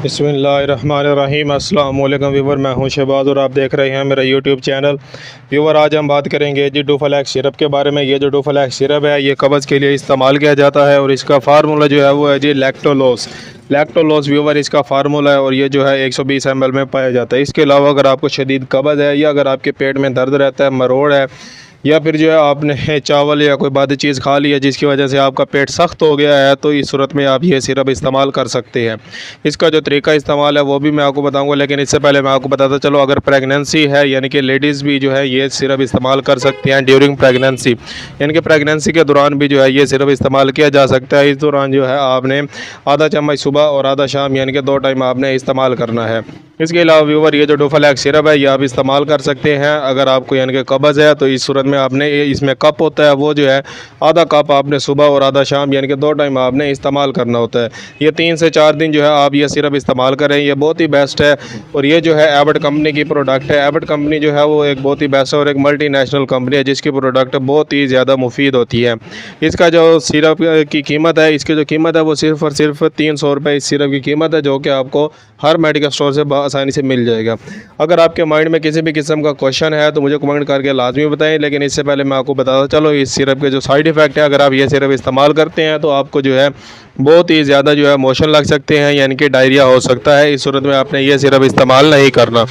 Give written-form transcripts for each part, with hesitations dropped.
बिस्मिल्लाहिर्रहमानिर्रहीम। अस्सलाम वालेकुम व्यूवर, मैं हूं शहबाज और आप देख रहे हैं मेरा यूट्यूब चैनल। व्यूवर, आज हम बात करेंगे जी डोफालैक्स सिरप के बारे में। ये जो डोफालैक्स सिरप है ये कब्ज़ के लिए इस्तेमाल किया जाता है और इसका फार्मूला जो है वो है जी लैक्टोलोस। लैक्टोलोस व्यूवर इसका फार्मूला है और ये जो है 120 ml में पाया जाता है। इसके अलावा अगर आपको शदीद कब्ज़ है या अगर आपके पेट में दर्द रहता है, मरोड़ है, या फिर जो है आपने चावल या कोई बादी चीज़ खा ली है जिसकी वजह से आपका पेट सख्त हो गया है, तो इस सूरत में आप ये सिरप इस्तेमाल कर सकते हैं। इसका जो तरीका इस्तेमाल है वो भी मैं आपको बताऊंगा, लेकिन इससे पहले मैं आपको बताता चलो, अगर प्रेगनेंसी है यानी कि लेडीज़ भी जो है ये सिरप इस्तेमाल कर सकते हैं ड्यूरिंग प्रेगनेंसी, यानी कि प्रेगनेंसी के दौरान भी जो है ये सिरप इस्तेमाल किया जा सकता है। इस दौरान जो है आपने आधा चम्मच सुबह और आधा शाम यानी कि 2 टाइम आपने इस्तेमाल करना है। इसके अलावा व्यूवर ये जो डोफालैक्स सिरप है ये आप इस्तेमाल कर सकते हैं अगर आपको यानी कि कब्ज़ है, तो इस सूरत में आपने इसमें कप होता है वो जो है आधा कप आपने सुबह और आधा शाम यानी कि 2 टाइम आपने इस्तेमाल करना होता है। ये 3 से 4 दिन जो है आप ये सिरप इस्तेमाल करें, ये बहुत ही बेस्ट है। और ये जो है एबट कंपनी की प्रोडक्ट है। एबट कंपनी जो है वो एक बहुत ही बेस्ट है और एक मल्टीनेशनल कंपनी है जिसकी प्रोडक्ट बहुत ही ज़्यादा मुफीद होती है। इसका जो सिरप की कीमत है, इसकी जो कीमत है वो सिर्फ़ और सिर्फ 300 रुपये इस सिरप की कीमत है, जो कि आपको हर मेडिकल स्टोर से आसानी से मिल जाएगा। अगर आपके माइंड में किसी भी किस्म का क्वेश्चन है तो मुझे कमेंट करके लाजमी बताएं, लेकिन इससे पहले मैं आपको बताता चलो इस सिरप के जो साइड इफ़ेक्ट है, अगर आप ये सिरप इस्तेमाल करते हैं तो आपको जो है बहुत ही ज़्यादा जो है मोशन लग सकते हैं, यानी कि डायरिया हो सकता है। इस सूरत में आपने ये सिरप इस्तेमाल नहीं करना।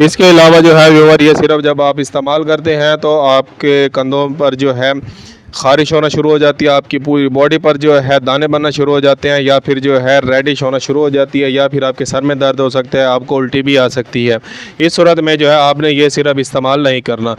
इसके अलावा जो है व्यूअर ये सिरप जब आप इस्तेमाल करते हैं तो आपके कंधों पर जो है ख़ारिश होना शुरू हो जाती है, आपकी पूरी बॉडी पर जो है दाने बनना शुरू हो जाते हैं, या फिर जो है रेडिश होना शुरू हो जाती है, या फिर आपके सर में दर्द हो सकता है, आपको उल्टी भी आ सकती है। इस सूरत में जो है आपने ये सिरप इस्तेमाल नहीं करना।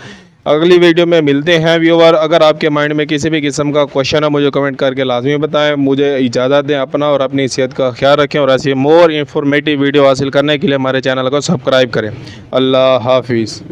अगली वीडियो में मिलते हैं व्यूअर। अगर आपके माइंड में किसी भी किस्म का क्वेश्चन है मुझे कमेंट करके लाजमी बताएं। मुझे इजाज़त दें, अपना और अपनी सेहत का ख्याल रखें और ऐसी मोर इंफॉर्मेटिव वीडियो हासिल करने के लिए हमारे चैनल को सब्सक्राइब करें। अल्लाह हाफिज़।